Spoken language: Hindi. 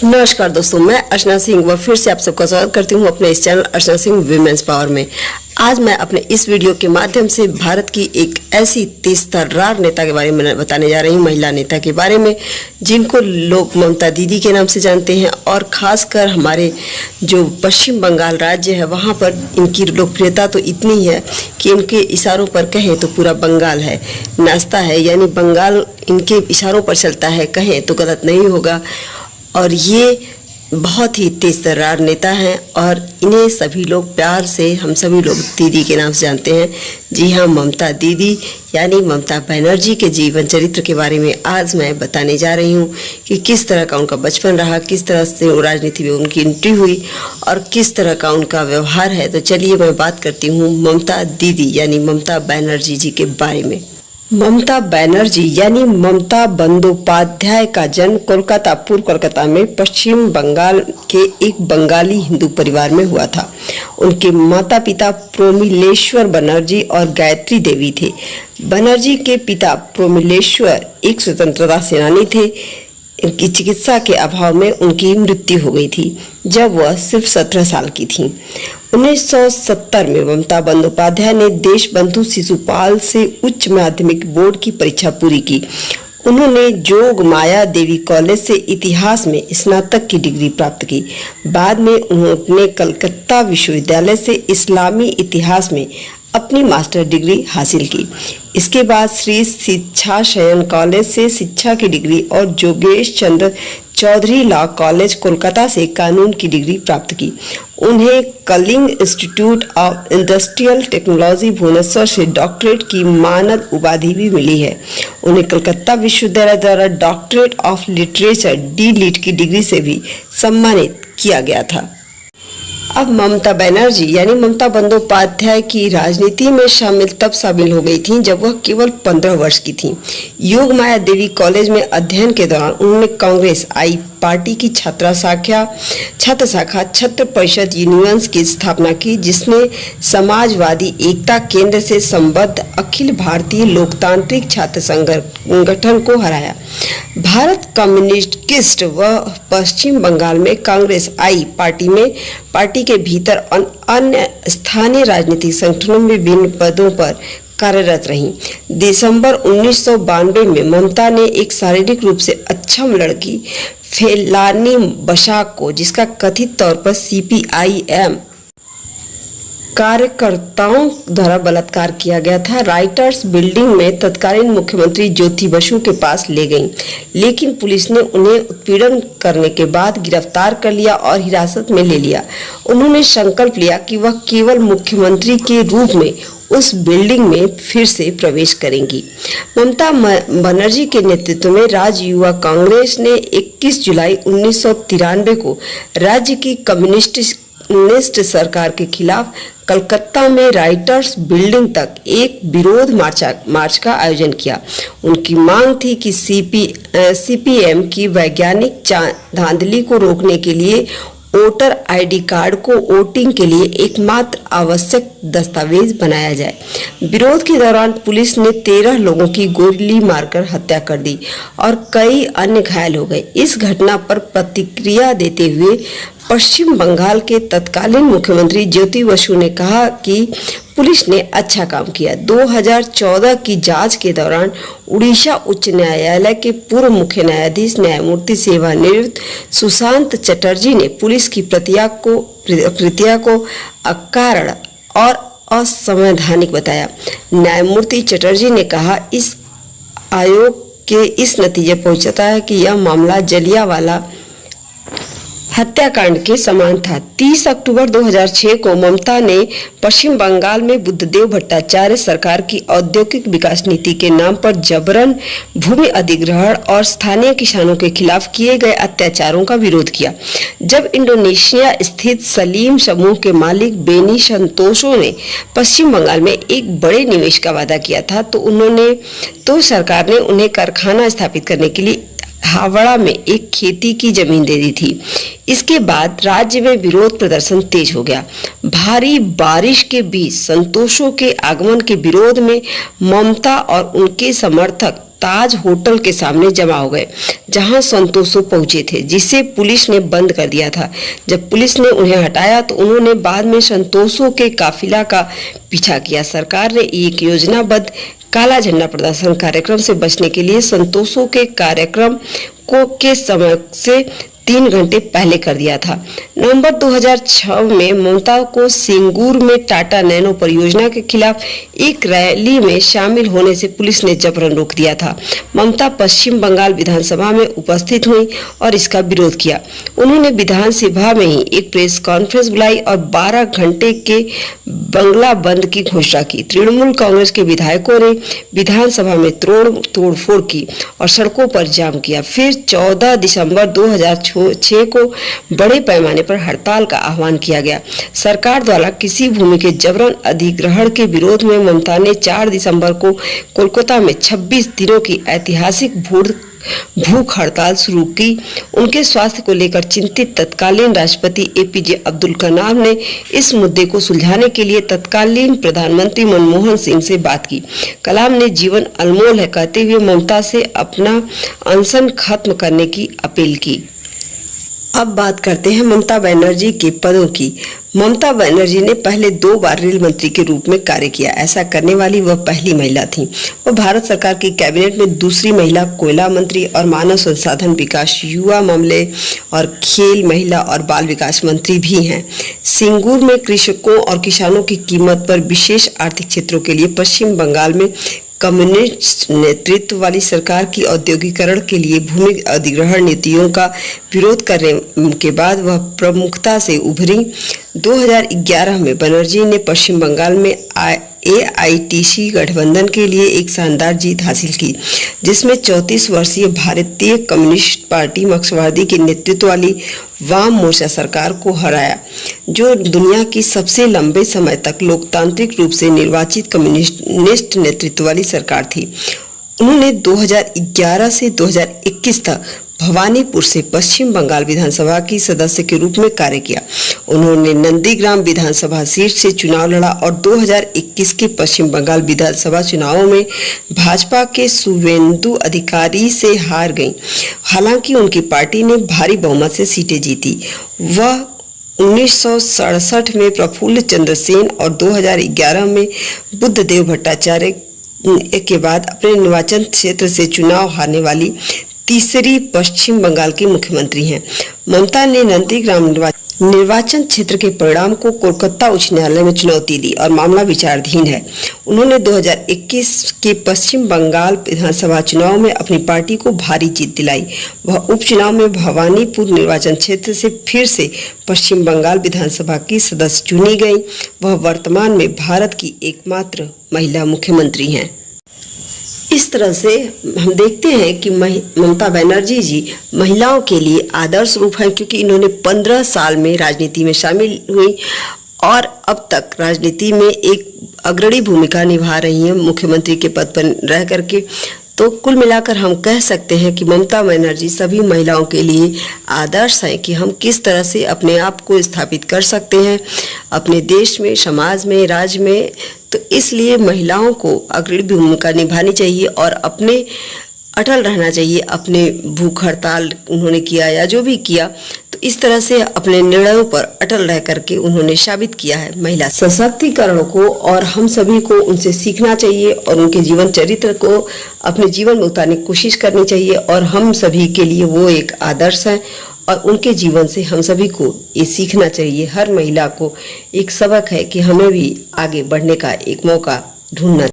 नमस्कार दोस्तों, मैं अर्चना सिंह व फिर से आप सबका स्वागत करती हूं अपने इस channel Archana Singh women's power में। आज मैं अपने इस वीडियो के माध्यम से भारत की एक ऐसी तेज-तर्रार नेता के बारे में बताने जा रही हूं, महिला नेता के बारे में, जिनको लोग ममता दीदी के नाम से जानते हैं। और खासकर हमारे जो पश्चिम बंगाल राज्य है वहाँ पर इनकी लोकप्रियता तो इतनी है कि इनके इशारों पर कहें तो पूरा बंगाल है नाचता है, यानी बंगाल इनके इशारों पर चलता है, कहें तो गलत नहीं होगा। और ये बहुत ही तेज तर्रार नेता हैं और इन्हें सभी लोग प्यार से, हम सभी लोग दीदी के नाम से जानते हैं। जी हाँ, ममता दीदी यानी ममता बनर्जी के जीवन चरित्र के बारे में आज मैं बताने जा रही हूँ कि किस तरह का उनका बचपन रहा, किस तरह से राजनीति में उनकी एंट्री हुई और किस तरह का उनका व्यवहार है। तो चलिए मैं बात करती हूँ ममता दीदी यानी ममता बनर्जी जी के बारे में। ममता बनर्जी यानी ममता बंदोपाध्याय का जन्म कोलकाता, पूर्व कोलकाता में पश्चिम बंगाल के एक बंगाली हिंदू परिवार में हुआ था। उनके माता पिता प्रोमिलेश्वर बनर्जी और गायत्री देवी थे। बनर्जी के पिता प्रोमिलेश्वर एक स्वतंत्रता सेनानी थे। इनकी चिकित्सा के अभाव में उनकी मृत्यु हो गई थी जब वह सिर्फ 17 साल की थी। 1970 में ममता बंदोपाध्याय ने देशबंधु शिशुपाल से उच्च माध्यमिक बोर्ड की परीक्षा पूरी की। उन्होंने जोग माया देवी कॉलेज से इतिहास में स्नातक की डिग्री प्राप्त की। बाद में उन्होंने कलकत्ता विश्वविद्यालय से इस्लामी इतिहास में अपनी मास्टर डिग्री हासिल की। इसके बाद श्री शिक्षाशयन कॉलेज से शिक्षा की डिग्री और जोगेश चंद्र चौधरी लॉ कॉलेज कोलकाता से कानून की डिग्री प्राप्त की। उन्हें Kalinga institute of industrial technology Bhubaneswar से डॉक्टरेट की मानद उपाधि भी मिली है। उन्हें कलकत्ता विश्वविद्यालय द्वारा डॉक्टरेट ऑफ लिटरेचर डी.लिट की डिग्री से भी सम्मानित किया गया था। अब ममता बनर्जी यानी ममता बंदोपाध्याय की राजनीति में शामिल हो गई थी जब वह केवल 15 वर्ष की थी। योग माया देवी कॉलेज में अध्ययन के दौरान उन्होंने कांग्रेस आई पार्टी की छात्र शाखा छत्र परिषद यूनियन की स्थापना की, जिसने समाजवादी एकता केंद्र से संबद्ध अखिल भारतीय लोकतांत्रिक छात्र संगठन को हराया। भारत कम्युनिस्ट व पश्चिम बंगाल में कांग्रेस आई पार्टी के भीतर अन्य स्थानीय राजनीतिक संगठनों में विभिन्न पदों पर कार्यरत रहीं। दिसंबर 1992 में ममता ने एक शारीरिक रूप से अक्षम लड़की फेलानी बशाक को, जिसका कथित तौर पर सीपीआईएम कार्यकर्ताओं द्वारा बलात्कार किया गया था, राइटर्स बिल्डिंग में तत्कालीन मुख्यमंत्री ज्योति बसु के पास ले गईं। लेकिन पुलिस ने उन्हें उत्पीड़न करने के बाद गिरफ्तार कर लिया और हिरासत में ले लिया। उन्होंने संकल्प लिया कि वह केवल मुख्यमंत्री के रूप में उस बिल्डिंग में फिर से प्रवेश करेंगी। ममता बनर्जी के नेतृत्व में राज्य युवा कांग्रेस ने 21 जुलाई 1993 को राज्य की कम्युनिस्ट सरकार के खिलाफ कलकत्ता में राइटर्स बिल्डिंग तक एक विरोध मार्च का आयोजन किया। उनकी मांग थी कि सीपीएम की वैज्ञानिक धांधली को रोकने के लिए वोटर आईडी कार्ड को वोटिंग के लिए एकमात्र आवश्यक दस्तावेज बनाया जाए। विरोध के दौरान पुलिस ने 13 लोगों की गोली मारकर हत्या कर दी और कई अन्य घायल हो गए। इस घटना पर प्रतिक्रिया देते हुए पश्चिम बंगाल के तत्कालीन मुख्यमंत्री ज्योति बसु ने कहा कि पुलिस ने अच्छा काम किया। 2014 की जांच के दौरान उड़ीसा उच्च न्यायालय के पूर्व मुख्य न्यायाधीश न्यायमूर्ति सेवानिवृत्त सुशांत चटर्जी ने पुलिस की कृत्या को अकारण और असंवैधानिक बताया। न्यायमूर्ति चटर्जी ने कहा, इस आयोग के इस नतीजे पहुंचता है कि यह मामला जलियांवाला हत्याकांड के समान था। 30 अक्टूबर 2006 को ममता ने पश्चिम बंगाल में बुद्धदेव भट्टाचार्य सरकार की औद्योगिक विकास नीति के नाम पर जबरन भूमि अधिग्रहण और स्थानीय किसानों के खिलाफ किए गए अत्याचारों का विरोध किया। जब इंडोनेशिया स्थित सलीम समूह के मालिक बेनी संतोषो ने पश्चिम बंगाल में एक बड़े निवेश का वादा किया था तो सरकार ने उन्हें कारखाना स्थापित करने के लिए हावड़ा में एक खेती की जमीन दे दी थी। इसके बाद राज्य में विरोध प्रदर्शन तेज हो गया। भारी बारिश के बीच संतोषों के आगमन के विरोध में ममता और उनके समर्थक ताज होटल के सामने जमा हो गए, जहां संतोषो पहुंचे थे, जिसे पुलिस ने बंद कर दिया था। जब पुलिस ने उन्हें हटाया तो उन्होंने बाद में संतोषो के काफिला का पीछा किया। सरकार ने एक योजनाबद्ध काला झंडा प्रदर्शन कार्यक्रम से बचने के लिए संतोषो के कार्यक्रम के समय से 3 घंटे पहले कर दिया था। नवंबर 2006 में ममता को सिंगूर में टाटा नैनो परियोजना के खिलाफ एक रैली में शामिल होने से पुलिस ने जबरन रोक दिया था। ममता पश्चिम बंगाल विधानसभा में उपस्थित हुई और इसका विरोध किया। उन्होंने विधानसभा में ही एक प्रेस कॉन्फ्रेंस बुलाई और 12 घंटे के बंगला बंद की घोषणा की। तृणमूल कांग्रेस के विधायकों ने विधानसभा में तोड़फोड़ की और सड़कों पर जाम किया। फिर 14 दिसंबर 2006 को बड़े पैमाने पर हड़ताल का आह्वान किया गया। सरकार द्वारा किसी भूमि के जबरन अधिग्रहण के विरोध में ममता ने 4 दिसंबर को कोलकाता में 26 दिनों की ऐतिहासिक भूख हड़ताल शुरू की। उनके स्वास्थ्य को लेकर चिंतित तत्कालीन राष्ट्रपति एपीजे अब्दुल कलाम ने इस मुद्दे को सुलझाने के लिए तत्कालीन प्रधानमंत्री मनमोहन सिंह से बात की। कलाम ने जीवन अनमोल है कहते हुए ममता से अपना अनशन खत्म करने की अपील की। अब बात करते हैं ममता बनर्जी के पदों की। ममता बनर्जी ने पहले 2 बार रेल मंत्री के रूप में कार्य किया। ऐसा करने वाली वह पहली महिला थी। वह भारत सरकार की कैबिनेट में दूसरी महिला कोयला मंत्री और मानव संसाधन विकास, युवा मामले और खेल, महिला और बाल विकास मंत्री भी हैं। सिंगूर में कृषकों और किसानों की कीमत पर विशेष आर्थिक क्षेत्रों के लिए पश्चिम बंगाल में कम्युनिस्ट नेतृत्व वाली सरकार की औद्योगिकरण के लिए भूमि अधिग्रहण नीतियों का विरोध करने के बाद वह प्रमुखता से उभरी। 2011 में बनर्जी ने पश्चिम बंगाल में एआईटीसी गठबंधन के लिए एक शानदार जीत हासिल की, जिसमें 34 वर्षीय भारतीय कम्युनिस्ट पार्टी मार्क्सवादी के नेतृत्व वाली वाम मोर्चा सरकार को हराया, जो दुनिया की सबसे लंबे समय तक लोकतांत्रिक रूप से निर्वाचित कम्युनिस्ट नेतृत्व वाली सरकार थी। उन्होंने 2011 से 2021 तक भवानीपुर से पश्चिम बंगाल विधानसभा की सदस्य के रूप में कार्य किया। उन्होंने नंदीग्राम विधानसभा सीट से चुनाव लड़ा और 2021 के पश्चिम बंगाल विधानसभा चुनावों में भाजपा के शुवेंदु अधिकारी से हार गईं। हालांकि उनकी पार्टी ने भारी बहुमत से सीटें जीती। वह 1967 में प्रफुल्ल चंद्र सेन और 2011 में बुद्धदेव भट्टाचार्य के बाद अपने निर्वाचन क्षेत्र से चुनाव हारने वाली तीसरी पश्चिम बंगाल की मुख्यमंत्री हैं। ममता ने नंदीग्राम निर्वाचन क्षेत्र के परिणाम को कोलकाता उच्च न्यायालय में चुनौती दी और मामला विचाराधीन है। उन्होंने 2021 के पश्चिम बंगाल विधानसभा चुनाव में अपनी पार्टी को भारी जीत दिलाई। वह उपचुनाव में भवानीपुर निर्वाचन क्षेत्र से फिर से पश्चिम बंगाल विधानसभा की सदस्य चुनी गई। वह वर्तमान में भारत की एकमात्र महिला मुख्यमंत्री हैं। इस तरह से हम देखते हैं कि ममता बनर्जी जी महिलाओं के लिए आदर्श रूप हैं, क्योंकि इन्होंने 15 साल में राजनीति में शामिल हुई और अब तक राजनीति में एक अग्रणी भूमिका निभा रही हैं मुख्यमंत्री के पद पर रह करके। तो कुल मिलाकर हम कह सकते हैं कि ममता बनर्जी सभी महिलाओं के लिए आदर्श हैं कि हम किस तरह से अपने आप को स्थापित कर सकते हैं अपने देश में, समाज में, राज्य में। तो इसलिए महिलाओं को अग्रणी भूमिका निभानी चाहिए और अपने अटल रहना चाहिए। अपने भूख हड़ताल उन्होंने किया या जो भी किया, तो इस तरह से अपने निर्णयों पर अटल रह करके उन्होंने साबित किया है महिला सशक्तिकरण को, और हम सभी को उनसे सीखना चाहिए और उनके जीवन चरित्र को अपने जीवन में उतारने की कोशिश करनी चाहिए। और हम सभी के लिए वो एक आदर्श है और उनके जीवन से हम सभी को ये सीखना चाहिए। हर महिला को एक सबक है कि हमें भी आगे बढ़ने का एक मौका ढूंढना